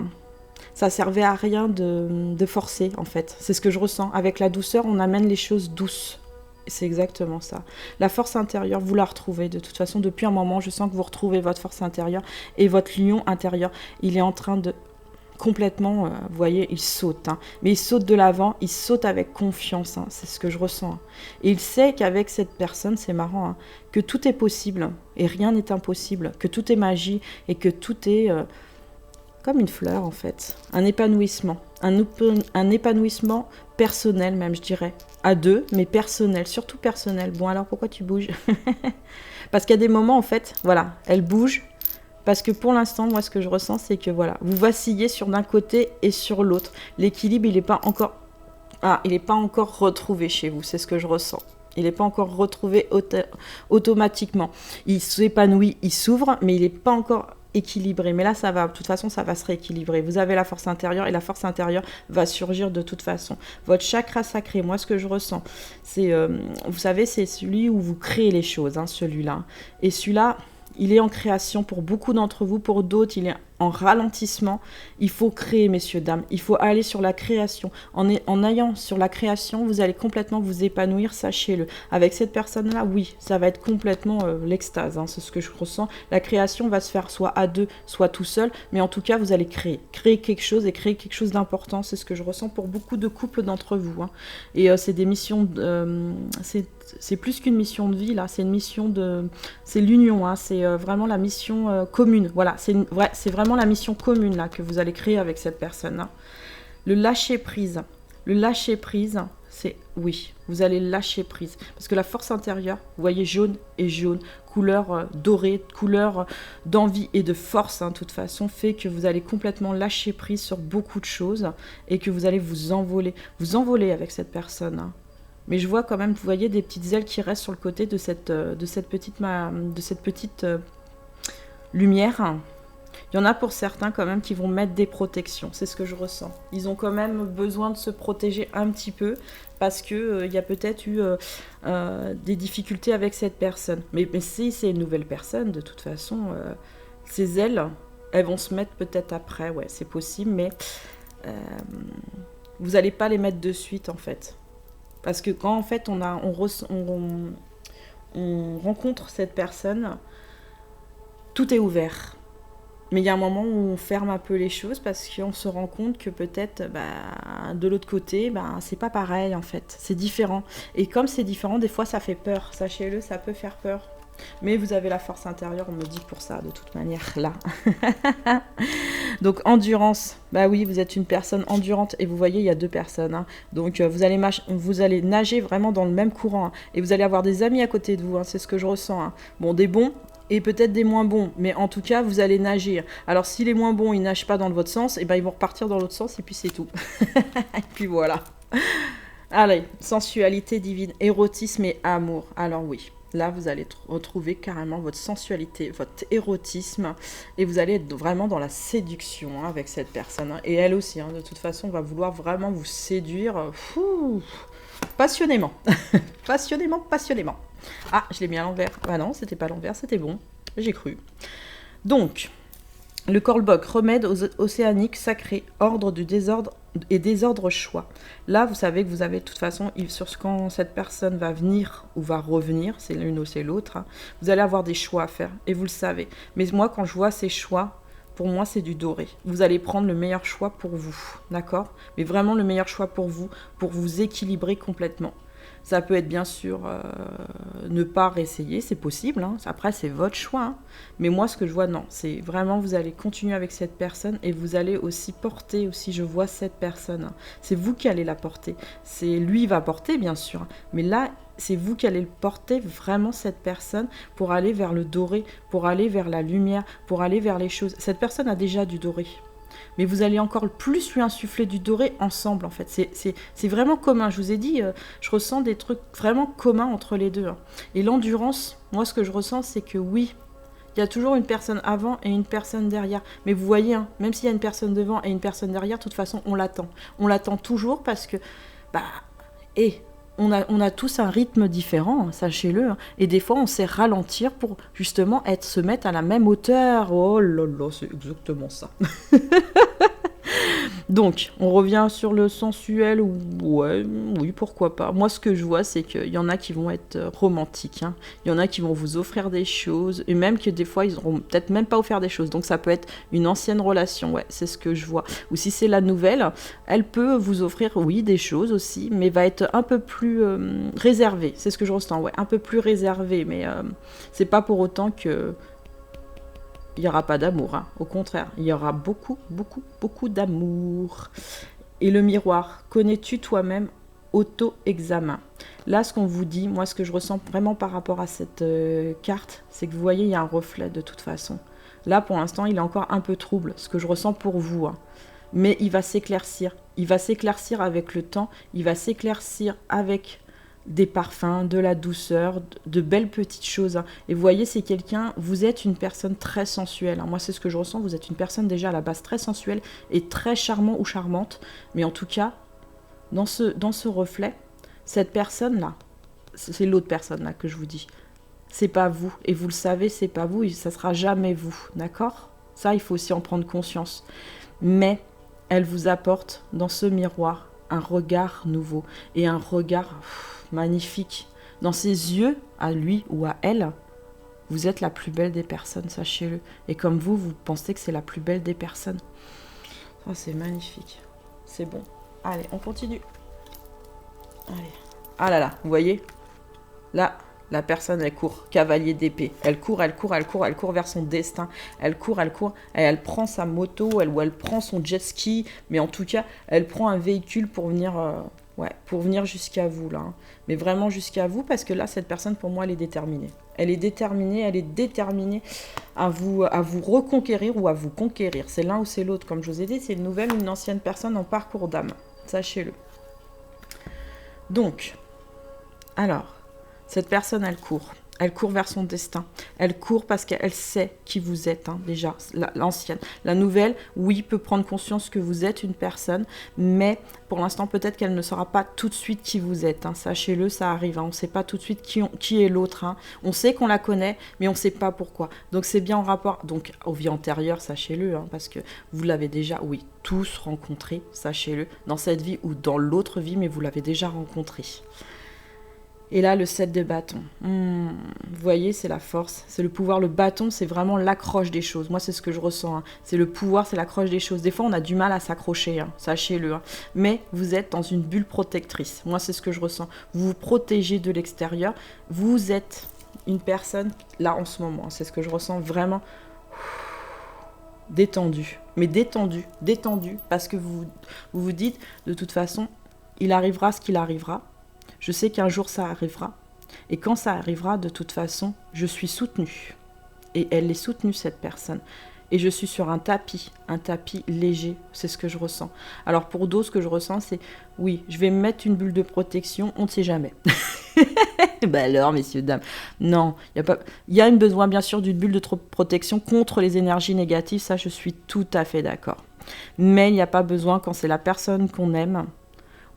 ça servait à rien de forcer, en fait. C'est ce que je ressens. Avec la douceur, on amène les choses douces. C'est exactement ça. La force intérieure, vous la retrouvez. De toute façon, depuis un moment, je sens que vous retrouvez votre force intérieure. Et votre lion intérieur, il est en train de complètement, vous voyez, il saute. Mais il saute de l'avant, il saute avec confiance. C'est ce que je ressens. Et il sait qu'avec cette personne, c'est marrant, que tout est possible. Et rien n'est impossible. Que tout est magie. Et que tout est... comme une fleur, en fait. Un épanouissement. Un épanouissement personnel, même, je dirais. À deux, mais personnel. Surtout personnel. Bon, alors, pourquoi tu bouges? Parce qu'il y a des moments, en fait, voilà, elle bouge. Parce que pour l'instant, moi, ce que je ressens, c'est que, voilà, vous vacillez sur d'un côté et sur l'autre. L'équilibre, il n'est pas encore... il n'est pas encore retrouvé chez vous. C'est ce que je ressens. Il n'est pas encore retrouvé automatiquement. Il s'épanouit, il s'ouvre, mais il n'est pas encore équilibré. Mais là, ça va. De toute façon, ça va se rééquilibrer. Vous avez la force intérieure et la force intérieure va surgir de toute façon. Votre chakra sacré, moi, ce que je ressens, c'est, vous savez, c'est celui où vous créez les choses, celui-là. Et celui-là, Il est en création pour beaucoup d'entre vous, pour d'autres, il est en ralentissement. Il faut créer, messieurs, dames. Il faut aller sur la création. En allant sur la création, vous allez complètement vous épanouir, sachez-le. Avec cette personne-là, oui, ça va être complètement l'extase. Hein, c'est ce que je ressens. La création va se faire soit à deux, soit tout seul. Mais en tout cas, vous allez créer. Créer quelque chose et créer quelque chose d'important. C'est ce que je ressens pour beaucoup de couples d'entre vous. Hein. Et c'est des missions... c'est plus qu'une mission de vie, là. C'est une mission de... C'est l'union, hein. C'est vraiment la mission commune. Voilà, c'est vraiment la mission commune là que vous allez créer avec cette personne. Hein. Le lâcher prise. Le lâcher prise, c'est oui, vous allez lâcher prise. Parce que la force intérieure, vous voyez jaune et jaune, couleur dorée, couleur d'envie et de force, hein, de toute façon, fait que vous allez complètement lâcher prise sur beaucoup de choses et que vous allez vous envoler avec cette personne. Hein. Mais je vois quand même, vous voyez, des petites ailes qui restent sur le côté de cette petite lumière. Il y en a pour certains quand même qui vont mettre des protections, c'est ce que je ressens. Ils ont quand même besoin de se protéger un petit peu parce que y a peut-être eu des difficultés avec cette personne. Mais si c'est une nouvelle personne, de toute façon, ces ailes, elles vont se mettre peut-être après, ouais, c'est possible, mais vous n'allez pas les mettre de suite en fait. Parce que quand en fait on rencontre cette personne, tout est ouvert. Mais il y a un moment où on ferme un peu les choses parce qu'on se rend compte que peut-être de l'autre côté, c'est pas pareil en fait. C'est différent. Et comme c'est différent, des fois ça fait peur. Sachez-le, ça peut faire peur. Mais vous avez la force intérieure, on me dit pour ça, de toute manière, là. Donc, endurance. Bah oui, vous êtes une personne endurante. Et vous voyez, il y a deux personnes. Hein. Donc, vous allez nager vraiment dans le même courant. Hein. Et vous allez avoir des amis à côté de vous. Hein. C'est ce que je ressens. Hein. Bon, des bons et peut-être des moins bons. Mais en tout cas, vous allez nager. Alors, si les moins bons, ils nagent pas dans votre sens, et ils vont repartir dans l'autre sens. Et puis, c'est tout. Et puis, voilà. Allez, sensualité divine, érotisme et amour. Alors, oui. Là, vous allez retrouver carrément votre sensualité, votre érotisme, et vous allez être vraiment dans la séduction hein, avec cette personne. Hein. Et elle aussi, hein, de toute façon, va vouloir vraiment vous séduire passionnément. passionnément. Ah, je l'ai mis à l'envers. Ah non, c'était pas à l'envers, c'était bon. J'ai cru. Donc, le Corlbock, remède océanique sacré, ordre du désordre et désordre choix. Là, vous savez que vous avez de toute façon, quand cette personne va venir ou va revenir, c'est l'une ou c'est l'autre, hein, vous allez avoir des choix à faire et vous le savez. Mais moi, quand je vois ces choix, pour moi, c'est du doré. Vous allez prendre le meilleur choix pour vous, d'accord ? Mais vraiment le meilleur choix pour vous équilibrer complètement. Ça peut être bien sûr ne pas réessayer, c'est possible. Hein. Après, c'est votre choix. Hein. Mais moi, ce que je vois, non. C'est vraiment, vous allez continuer avec cette personne et vous allez aussi porter, aussi, je vois cette personne. Hein. C'est vous qui allez la porter. C'est lui va porter, bien sûr. Mais là, c'est vous qui allez porter vraiment cette personne pour aller vers le doré, pour aller vers la lumière, pour aller vers les choses. Cette personne a déjà du doré. Mais vous allez encore plus lui insuffler du doré ensemble, en fait. C'est vraiment commun. Je vous ai dit, je ressens des trucs vraiment communs entre les deux. Hein. Et l'endurance, moi, ce que je ressens, c'est que oui, il y a toujours une personne avant et une personne derrière. Mais vous voyez, hein, même s'il y a une personne devant et une personne derrière, de toute façon, on l'attend. On l'attend toujours parce que, on a tous un rythme différent, hein, sachez-le. Hein. Et des fois, on sait ralentir pour justement se mettre à la même hauteur. Oh là là, c'est exactement ça. Donc, on revient sur le sensuel. Ouais, oui, pourquoi pas. Moi, ce que je vois, c'est qu'il y en a qui vont être romantiques. Hein. Il y en a qui vont vous offrir des choses. Et même que des fois, ils n'auront peut-être même pas offert des choses. Donc, ça peut être une ancienne relation. Ouais, c'est ce que je vois. Ou si c'est la nouvelle, elle peut vous offrir, oui, des choses aussi. Mais va être un peu plus réservée. C'est ce que je ressens. Ouais, un peu plus réservée. Mais c'est pas pour autant que... il n'y aura pas d'amour, hein. Au contraire, il y aura beaucoup, beaucoup, beaucoup d'amour. Et le miroir, connais-tu toi-même auto-examen. Là, ce qu'on vous dit, moi, ce que je ressens vraiment par rapport à cette carte, c'est que vous voyez, il y a un reflet de toute façon. Là, pour l'instant, il est encore un peu trouble, ce que je ressens pour vous. Hein. Mais il va s'éclaircir. Il va s'éclaircir avec le temps. Il va s'éclaircir avec... des parfums, de la douceur, de belles petites choses. Hein. Et vous voyez, c'est quelqu'un, vous êtes une personne très sensuelle. Hein. Moi, c'est ce que je ressens, vous êtes une personne déjà à la base très sensuelle et très charmant ou charmante. Mais en tout cas, dans ce reflet, cette personne-là, c'est l'autre personne-là que je vous dis, c'est pas vous. Et vous le savez, c'est pas vous, et ça sera jamais vous, d'accord? Ça, il faut aussi en prendre conscience. Mais elle vous apporte dans ce miroir un regard nouveau et un regard magnifique. Dans ses yeux, à lui ou à elle, vous êtes la plus belle des personnes, sachez-le. Et comme vous pensez que c'est la plus belle des personnes. Oh, c'est magnifique. C'est bon. Allez, on continue. Allez. Ah là là, vous voyez? Là, la personne, elle court. Cavalier d'épée. Elle court vers son destin. Elle court, et elle prend sa moto, ou elle prend son jet ski. Mais en tout cas, elle prend un véhicule pour venir... pour venir jusqu'à vous, là. Hein. Mais vraiment jusqu'à vous, parce que là, cette personne, pour moi, elle est déterminée. Elle est déterminée à vous reconquérir ou à vous conquérir. C'est l'un ou c'est l'autre. Comme je vous ai dit, c'est une nouvelle ou une ancienne personne en parcours d'âme. Sachez-le. Donc, alors, cette personne, elle court. Elle court vers son destin. Elle court parce qu'elle sait qui vous êtes, hein, déjà, l'ancienne. La nouvelle, oui, peut prendre conscience que vous êtes une personne, mais pour l'instant, peut-être qu'elle ne saura pas tout de suite qui vous êtes. Hein. Sachez-le, ça arrive. Hein. On ne sait pas tout de suite qui est l'autre. Hein. On sait qu'on la connaît, mais on ne sait pas pourquoi. Donc, c'est bien en rapport donc, aux vies antérieures, sachez-le, hein, parce que vous l'avez déjà, oui, tous rencontré, sachez-le, dans cette vie ou dans l'autre vie, mais vous l'avez déjà rencontré. Et là, le 7 de bâton. Vous voyez, c'est la force, c'est le pouvoir. Le bâton, c'est vraiment l'accroche des choses. Moi, c'est ce que je ressens. Hein. C'est le pouvoir, c'est l'accroche des choses. Des fois, on a du mal à s'accrocher, hein, sachez-le. Hein. Mais vous êtes dans une bulle protectrice. Moi, c'est ce que je ressens. Vous vous protégez de l'extérieur. Vous êtes une personne, là, en ce moment. Hein, c'est ce que je ressens vraiment détendue. Mais détendue, parce que vous dites, de toute façon, il arrivera ce qu'il arrivera. Je sais qu'un jour ça arrivera. Et quand ça arrivera, de toute façon, je suis soutenue. Et elle est soutenue, cette personne. Et je suis sur un tapis léger. C'est ce que je ressens. Alors pour d'autres, ce que je ressens, c'est, oui, je vais me mettre une bulle de protection, on ne sait jamais. Ben alors, messieurs, dames, non, il y a un besoin, bien sûr, d'une bulle de protection contre les énergies négatives. Ça, je suis tout à fait d'accord. Mais il n'y a pas besoin, quand c'est la personne qu'on aime,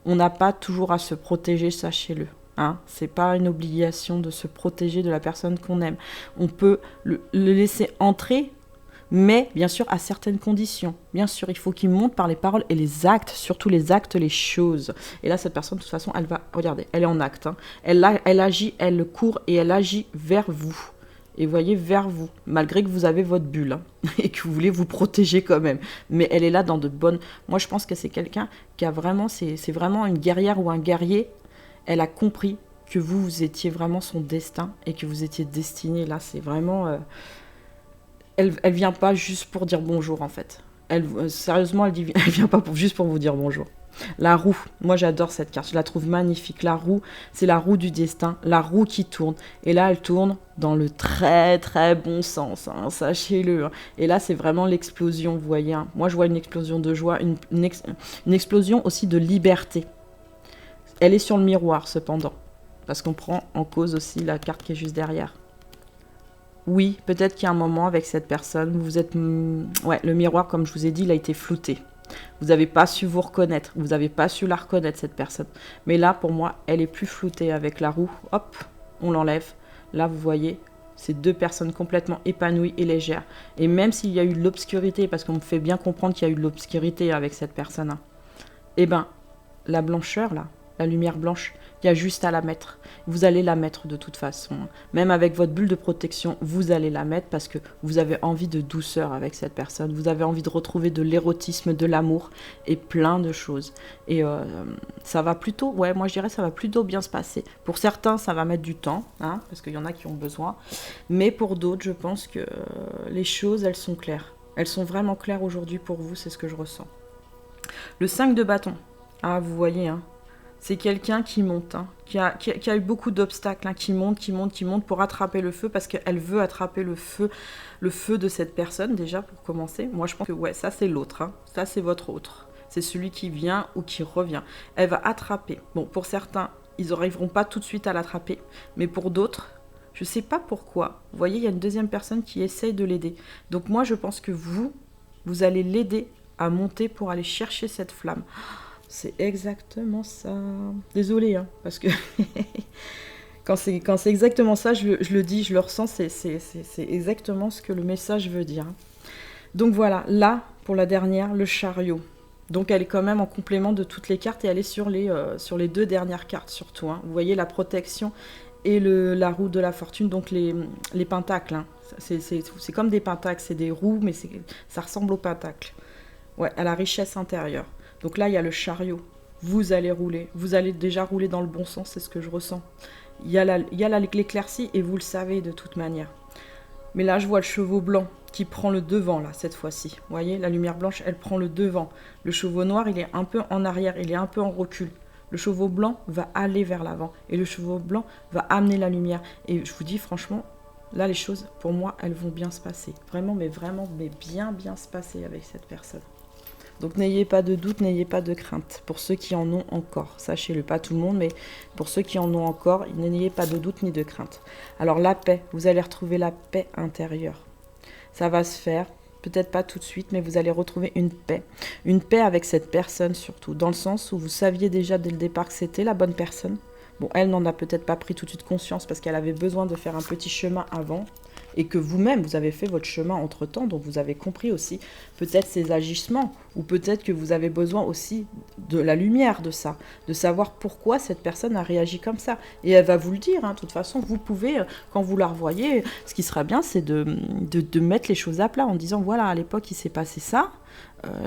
on n'a pas toujours à se protéger, sachez-le. Hein, c'est pas une obligation de se protéger de la personne qu'on aime. On peut le laisser entrer, mais bien sûr à certaines conditions. Bien sûr, il faut qu'il monte par les paroles et les actes, surtout les actes, les choses. Et là, cette personne, de toute façon, elle va, regardez, elle est en acte. Hein. Elle agit, elle court et elle agit vers vous. Et voyez, vers vous, malgré que vous avez votre bulle, hein, et que vous voulez vous protéger quand même. Mais elle est là dans de bonnes... Moi, je pense que c'est quelqu'un qui a vraiment... C'est vraiment une guerrière ou un guerrier. Elle a compris que vous étiez vraiment son destin et que vous étiez destiné. Là, c'est vraiment... Elle vient pas juste pour dire bonjour, en fait. Sérieusement, elle vient pas juste pour vous dire bonjour. La roue, moi j'adore cette carte, je la trouve magnifique. La roue, c'est la roue du destin, la roue qui tourne. Et là, elle tourne dans le très très bon sens, hein, sachez-le. Hein. Et là, c'est vraiment l'explosion, vous voyez. Hein. Moi, je vois une explosion de joie, une explosion aussi de liberté. Elle est sur le miroir, cependant, parce qu'on prend en cause aussi la carte qui est juste derrière. Oui, peut-être qu'il y a un moment avec cette personne, vous êtes... Ouais, le miroir, comme je vous ai dit, il a été flouté. Vous n'avez pas su vous reconnaître, vous n'avez pas su la reconnaître, cette personne. Mais là, pour moi, elle est plus floutée avec la roue. Hop, on l'enlève. Là, vous voyez, c'est deux personnes complètement épanouies et légères. Et même s'il y a eu de l'obscurité, parce qu'on me fait bien comprendre qu'il y a eu de l'obscurité avec cette personne, hein, eh ben, la blancheur, là, la lumière blanche, il y a juste à la mettre. Vous allez la mettre de toute façon. Même avec votre bulle de protection, vous allez la mettre parce que vous avez envie de douceur avec cette personne. Vous avez envie de retrouver de l'érotisme, de l'amour et plein de choses. Et ça va plutôt, ouais, moi je dirais ça va plutôt bien se passer. Pour certains, ça va mettre du temps, hein, parce qu'il y en a qui ont besoin. Mais pour d'autres, je pense que les choses, elles sont claires. Elles sont vraiment claires aujourd'hui pour vous, c'est ce que je ressens. Le 5 de bâton. Ah, vous voyez, hein. C'est quelqu'un qui monte, hein, qui a eu beaucoup d'obstacles, hein, qui monte pour attraper le feu, parce qu'elle veut attraper le feu de cette personne, déjà, pour commencer. Moi, je pense que, ouais, ça, c'est l'autre. Hein. Ça, c'est votre autre. C'est celui qui vient ou qui revient. Elle va attraper. Bon, pour certains, ils n'arriveront pas tout de suite à l'attraper. Mais pour d'autres, je ne sais pas pourquoi. Vous voyez, il y a une deuxième personne qui essaye de l'aider. Donc moi, je pense que vous allez l'aider à monter pour aller chercher cette flamme. C'est exactement ça. Désolée, hein, parce que Quand c'est exactement ça, je le dis, je le ressens, c'est exactement ce que le message veut dire. Donc voilà, là, pour la dernière, le chariot. Donc elle est quand même en complément de toutes les cartes et elle est sur les 2 dernières cartes surtout. Hein. Vous voyez la protection et la roue de la fortune, donc les pentacles. Hein. C'est comme des pentacles, c'est des roues, mais ça ressemble aux pentacles. Ouais, à la richesse intérieure. Donc là, il y a le chariot. Vous allez rouler. Vous allez déjà rouler dans le bon sens, c'est ce que je ressens. Il y a l'éclaircie et vous le savez de toute manière. Mais là, je vois le chevau blanc qui prend le devant, là, cette fois-ci. Vous voyez, la lumière blanche, elle prend le devant. Le chevau noir, il est un peu en arrière, il est un peu en recul. Le chevau blanc va aller vers l'avant. Et le chevau blanc va amener la lumière. Et je vous dis, franchement, là, les choses, pour moi, elles vont bien se passer. Vraiment, mais bien se passer avec cette personne. Donc n'ayez pas de doute, n'ayez pas de crainte. Pour ceux qui en ont encore, sachez-le, pas tout le monde, mais pour ceux qui en ont encore, n'ayez pas de doute ni de crainte. Alors la paix, vous allez retrouver la paix intérieure. Ça va se faire, peut-être pas tout de suite, mais vous allez retrouver une paix. Une paix avec cette personne surtout, dans le sens où vous saviez déjà dès le départ que c'était la bonne personne. Bon, elle n'en a peut-être pas pris tout de suite conscience parce qu'elle avait besoin de faire un petit chemin avant et que vous-même, vous avez fait votre chemin entre-temps, donc vous avez compris aussi peut-être ses agissements ou peut-être que vous avez besoin aussi de la lumière de ça, de savoir pourquoi cette personne a réagi comme ça. Et elle va vous le dire, hein. De toute façon, vous pouvez, quand vous la revoyez, ce qui sera bien, c'est de mettre les choses à plat en disant, voilà, à l'époque, il s'est passé ça,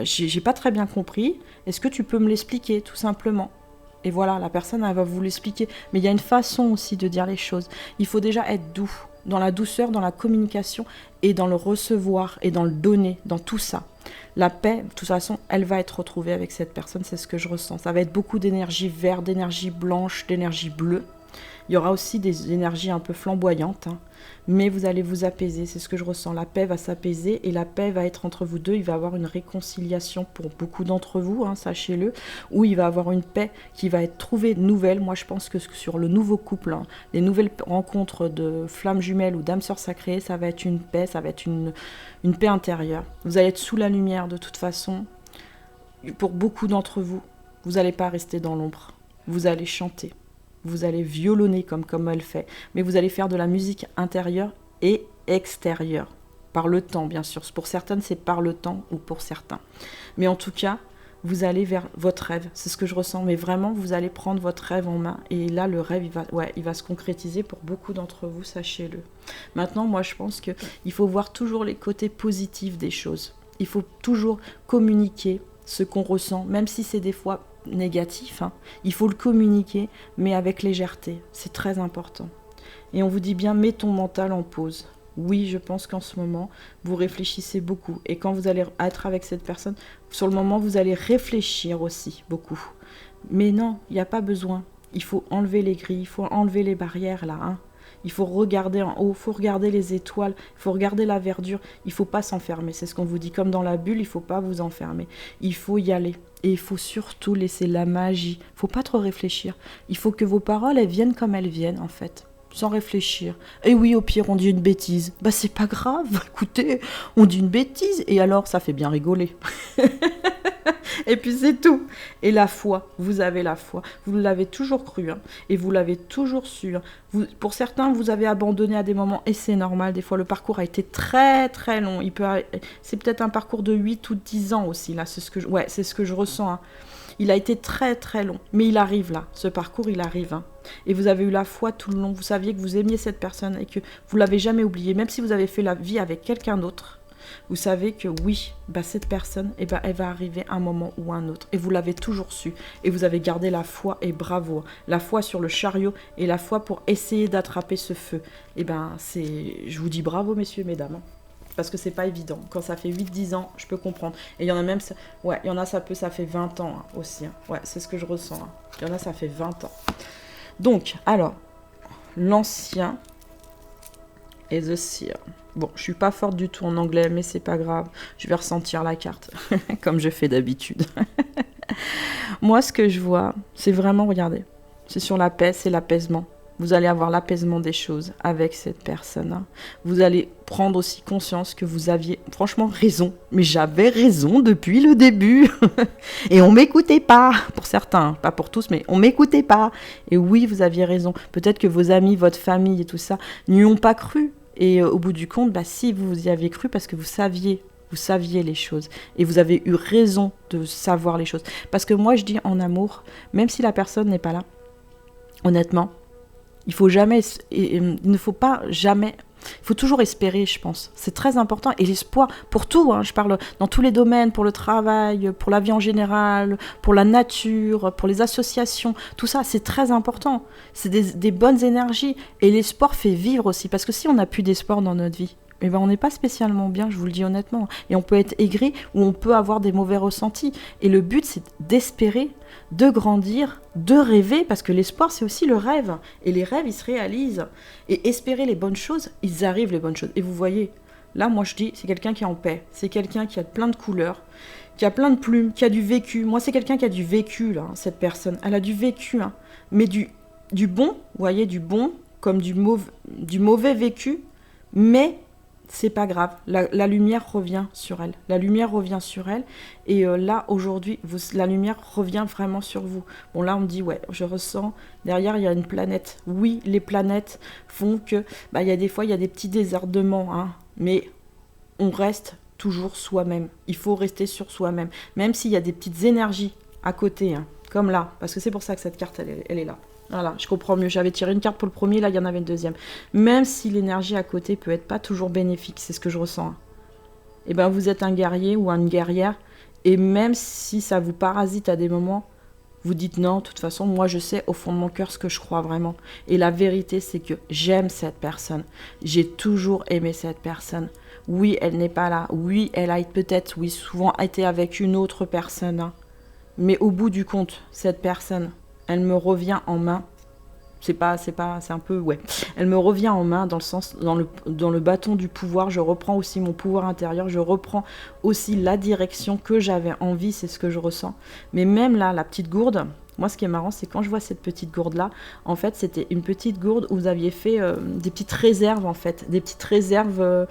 j'ai pas très bien compris, est-ce que tu peux me l'expliquer, tout simplement ? Et voilà, la personne, elle va vous l'expliquer. Mais il y a une façon aussi de dire les choses. Il faut déjà être doux, dans la douceur, dans la communication, et dans le recevoir, et dans le donner, dans tout ça. La paix, de toute façon, elle va être retrouvée avec cette personne, c'est ce que je ressens. Ça va être beaucoup d'énergie verte, d'énergie blanche, d'énergie bleue. Il y aura aussi des énergies un peu flamboyantes, hein, mais vous allez vous apaiser, c'est ce que je ressens. La paix va s'apaiser et la paix va être entre vous deux. Il va y avoir une réconciliation pour beaucoup d'entre vous, hein, sachez-le, où il va y avoir une paix qui va être trouvée nouvelle. Moi, je pense que sur le nouveau couple, hein, les nouvelles rencontres de flammes jumelles ou d'âmes sœurs sacrées, ça va être une paix, ça va être une paix intérieure. Vous allez être sous la lumière de toute façon. Pour beaucoup d'entre vous, vous n'allez pas rester dans l'ombre. Vous allez chanter. Vous allez violonner comme elle fait, mais vous allez faire de la musique intérieure et extérieure, par le temps bien sûr. Pour certaines, c'est par le temps ou pour certains. Mais en tout cas, vous allez vers votre rêve, c'est ce que je ressens, mais vraiment, vous allez prendre votre rêve en main, et là, le rêve, il va se concrétiser pour beaucoup d'entre vous, sachez-le. Maintenant, moi, je pense qu'il faut voir toujours les côtés positifs des choses. Il faut toujours communiquer ce qu'on ressent, même si c'est des fois négatif, hein. Il faut le communiquer, mais avec légèreté, c'est très important. Et on vous dit bien, mets ton mental en pause. Oui, je pense qu'en ce moment, vous réfléchissez beaucoup. Et quand vous allez être avec cette personne, sur le moment, vous allez réfléchir aussi beaucoup. Mais non, il n'y a pas besoin. Il faut enlever les grilles, il faut enlever les barrières là, hein. Il faut regarder en haut, il faut regarder les étoiles, il faut regarder la verdure. Il ne faut pas s'enfermer, c'est ce qu'on vous dit. Comme dans la bulle, il ne faut pas vous enfermer. Il faut y aller. Et il faut surtout laisser la magie. Il ne faut pas trop réfléchir. Il faut que vos paroles, elles viennent comme elles viennent, en fait. Sans réfléchir. Et oui, au pire, on dit une bêtise. Bah, c'est pas grave. Écoutez, on dit une bêtise. Et alors, ça fait bien rigoler. Et puis c'est tout. Et la foi, vous avez la foi. Vous l'avez toujours cru, hein, et vous l'avez toujours su. Hein. Pour certains, vous avez abandonné à des moments, et c'est normal. Des fois, le parcours a été très très long. C'est peut-être un parcours de 8 ou 10 ans aussi. Là, c'est ce que je ressens. Hein. Il a été très très long. Mais il arrive là. Ce parcours, il arrive. Hein. Et vous avez eu la foi tout le long. Vous saviez que vous aimiez cette personne et que vous ne l'avez jamais oubliée. Même si vous avez fait la vie avec quelqu'un d'autre. Vous savez que oui, cette personne, elle va arriver un moment ou un autre. Et vous l'avez toujours su. Et vous avez gardé la foi, et bravo. La foi sur le chariot et la foi pour essayer d'attraper ce feu. Je vous dis bravo, messieurs et mesdames. Parce que c'est pas évident. Quand ça fait 8-10 ans, je peux comprendre. Et il y en a même, ça fait 20 ans, hein, aussi. Hein. Ouais, c'est ce que je ressens. Hein. Il y en a, ça fait 20 ans. Donc, alors, l'ancien et The Seer. Bon, je suis pas forte du tout en anglais, mais c'est pas grave. Je vais ressentir la carte, comme je fais d'habitude. Moi, ce que je vois, c'est vraiment, regardez, c'est sur la paix, c'est l'apaisement. vous allez avoir l'apaisement des choses avec cette personne. Hein. Vous allez prendre aussi conscience que vous aviez franchement raison. Mais j'avais raison depuis le début. Et on m'écoutait pas, pour certains, pas pour tous, mais on m'écoutait pas. Et oui, vous aviez raison. Peut-être que vos amis, votre famille et tout ça n'y ont pas cru. Et au bout du compte, si vous y avez cru parce que vous saviez les choses. Et vous avez eu raison de savoir les choses. Parce que moi, je dis en amour, même si la personne n'est pas là, honnêtement, il ne faut pas jamais... Il faut toujours espérer, je pense. C'est très important. Et l'espoir, pour tout, hein, je parle dans tous les domaines, pour le travail, pour la vie en général, pour la nature, pour les associations, tout ça, c'est très important. C'est des bonnes énergies. Et l'espoir fait vivre aussi. Parce que si on n'a plus d'espoir dans notre vie, on n'est pas spécialement bien, je vous le dis honnêtement. Et on peut être aigri ou on peut avoir des mauvais ressentis. Et le but, c'est d'espérer, de grandir, de rêver, parce que l'espoir, c'est aussi le rêve. Et les rêves, ils se réalisent. Et espérer les bonnes choses, ils arrivent les bonnes choses. Et vous voyez, là, moi, je dis, c'est quelqu'un qui est en paix. C'est quelqu'un qui a plein de couleurs, qui a plein de plumes, qui a du vécu. Moi, c'est quelqu'un qui a du vécu, là, cette personne. Elle a du vécu, hein. Mais du bon, vous voyez, du bon, comme du mauvais vécu, mais... c'est pas grave, la lumière revient sur elle. La lumière revient sur elle. Et là, aujourd'hui, la lumière revient vraiment sur vous. Bon, là, on me dit, ouais, je ressens, derrière, il y a une planète. Oui, les planètes font que, il y a des fois, il y a des petits désordements, hein, mais on reste toujours soi-même. Il faut rester sur soi-même. Même s'il y a des petites énergies à côté, hein, comme là, parce que c'est pour ça que cette carte, elle est là. Voilà, je comprends mieux. J'avais tiré une carte pour le premier, là, il y en avait une deuxième. Même si l'énergie à côté peut être pas toujours bénéfique, c'est ce que je ressens. Et vous êtes un guerrier ou une guerrière, et même si ça vous parasite à des moments, vous dites non, de toute façon, moi, je sais au fond de mon cœur ce que je crois vraiment. Et la vérité, c'est que j'aime cette personne. J'ai toujours aimé cette personne. Oui, elle n'est pas là. Oui, elle a peut-être, oui, souvent été avec une autre personne. Hein. Mais au bout du compte, cette personne... elle me revient en main. C'est un peu, ouais. Elle me revient en main dans le sens, dans le bâton du pouvoir. Je reprends aussi mon pouvoir intérieur. Je reprends aussi la direction que j'avais envie. C'est ce que je ressens. Mais même là, la petite gourde. Moi, ce qui est marrant, c'est quand je vois cette petite gourde-là, en fait, c'était une petite gourde où vous aviez fait des petites réserves, en fait. Des petites réserves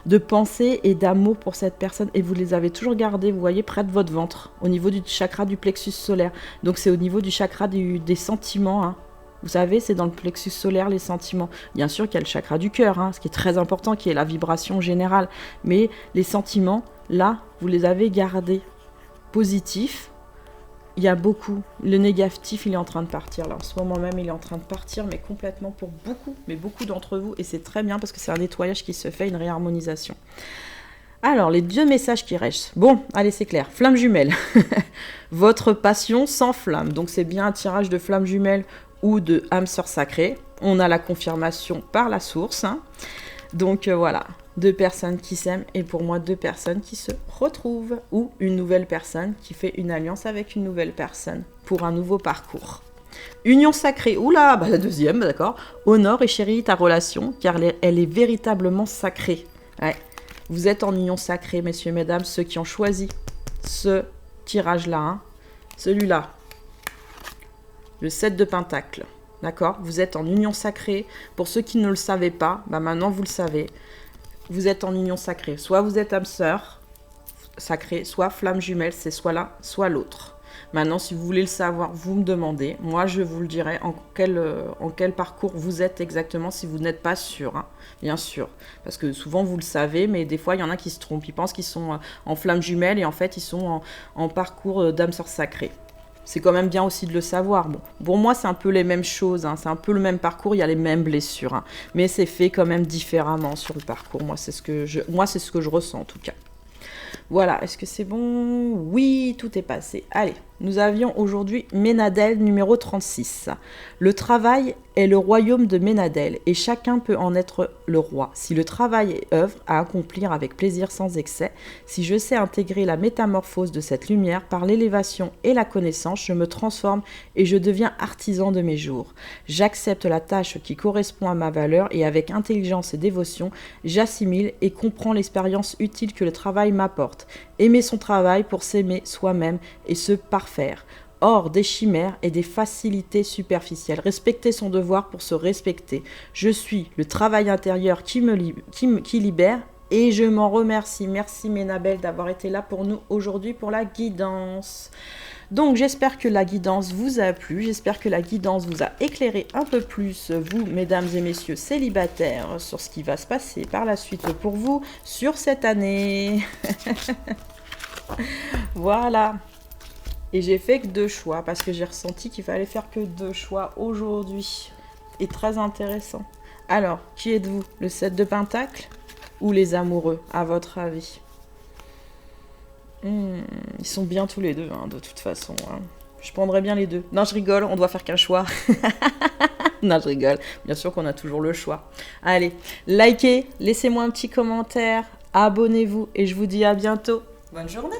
de pensée et d'amour pour cette personne. Et vous les avez toujours gardées, vous voyez, près de votre ventre, au niveau du chakra du plexus solaire. Donc, c'est au niveau du chakra des sentiments. Hein. Vous savez, c'est dans le plexus solaire, les sentiments. Bien sûr qu'il y a le chakra du cœur, hein, ce qui est très important, qui est la vibration générale. Mais les sentiments, là, vous les avez gardés positifs. Il y a beaucoup. Le négatif, il est en train de partir. Là, en ce moment même, il est en train de partir, mais complètement pour beaucoup d'entre vous. Et c'est très bien parce que c'est un nettoyage qui se fait, une réharmonisation. Alors, les 2 messages qui restent. Bon, allez, c'est clair. Flamme jumelle. Votre passion sans flamme. Donc, c'est bien un tirage de flamme jumelle ou de âme sœur sacrée. On a la confirmation par la source. Hein. Donc, voilà. 2 personnes qui s'aiment et pour moi 2 personnes qui se retrouvent ou une nouvelle personne qui fait une alliance avec une nouvelle personne pour un nouveau parcours. Union sacrée, oula, la deuxième, d'accord. Honore et chéris ta relation car elle est véritablement sacrée. Ouais. Vous êtes en union sacrée, messieurs, mesdames, ceux qui ont choisi ce tirage-là, hein. Celui-là, le 7 de Pentacles, d'accord. Vous êtes en union sacrée. Pour ceux qui ne le savaient pas, maintenant vous le savez. Vous êtes en union sacrée. Soit vous êtes âme sœur sacrée, soit flamme jumelle, c'est soit l'un, soit l'autre. Maintenant, si vous voulez le savoir, vous me demandez. Moi, je vous le dirai en quel parcours vous êtes exactement si vous n'êtes pas sûr, hein, bien sûr. Parce que souvent, vous le savez, mais des fois, il y en a qui se trompent. Ils pensent qu'ils sont en flamme jumelle et en fait, ils sont en parcours d'âme sœur sacrée. C'est quand même bien aussi de le savoir. Bon, pour moi, c'est un peu les mêmes choses. Hein. C'est un peu le même parcours. Il y a les mêmes blessures. Hein. Mais c'est fait quand même différemment sur le parcours. Moi, c'est ce que je ressens en tout cas. Voilà, est-ce que c'est bon? Oui, tout est passé. Allez, nous avions aujourd'hui Ménadel numéro 36. Le travail est le royaume de Ménadel et chacun peut en être le roi. Si le travail est œuvre à accomplir avec plaisir sans excès, si je sais intégrer la métamorphose de cette lumière par l'élévation et la connaissance, je me transforme et je deviens artisan de mes jours. J'accepte la tâche qui correspond à ma valeur et avec intelligence et dévotion, j'assimile et comprends l'expérience utile que le travail m'apporte. Aimer son travail pour s'aimer soi-même et se parfaire. hors des chimères et des facilités superficielles. Respecter son devoir pour se respecter. Je suis le travail intérieur qui libère et je m'en remercie. Merci Ménabel d'avoir été là pour nous aujourd'hui pour la guidance. Donc j'espère que la guidance vous a plu, j'espère que la guidance vous a éclairé un peu plus, vous mesdames et messieurs célibataires, sur ce qui va se passer par la suite pour vous sur cette année. Voilà. Et j'ai fait que 2 choix parce que j'ai ressenti qu'il fallait faire que 2 choix aujourd'hui. Et très intéressant. Alors, qui êtes-vous? Le 7 de Pentacle ou les amoureux, à votre avis? Ils sont bien tous les deux, hein, de toute façon. Hein. Je prendrais bien les deux. Non, je rigole, on doit faire qu'un choix. Non, je rigole. Bien sûr qu'on a toujours le choix. Allez, likez, laissez-moi un petit commentaire, abonnez-vous et je vous dis à bientôt. Bonne journée.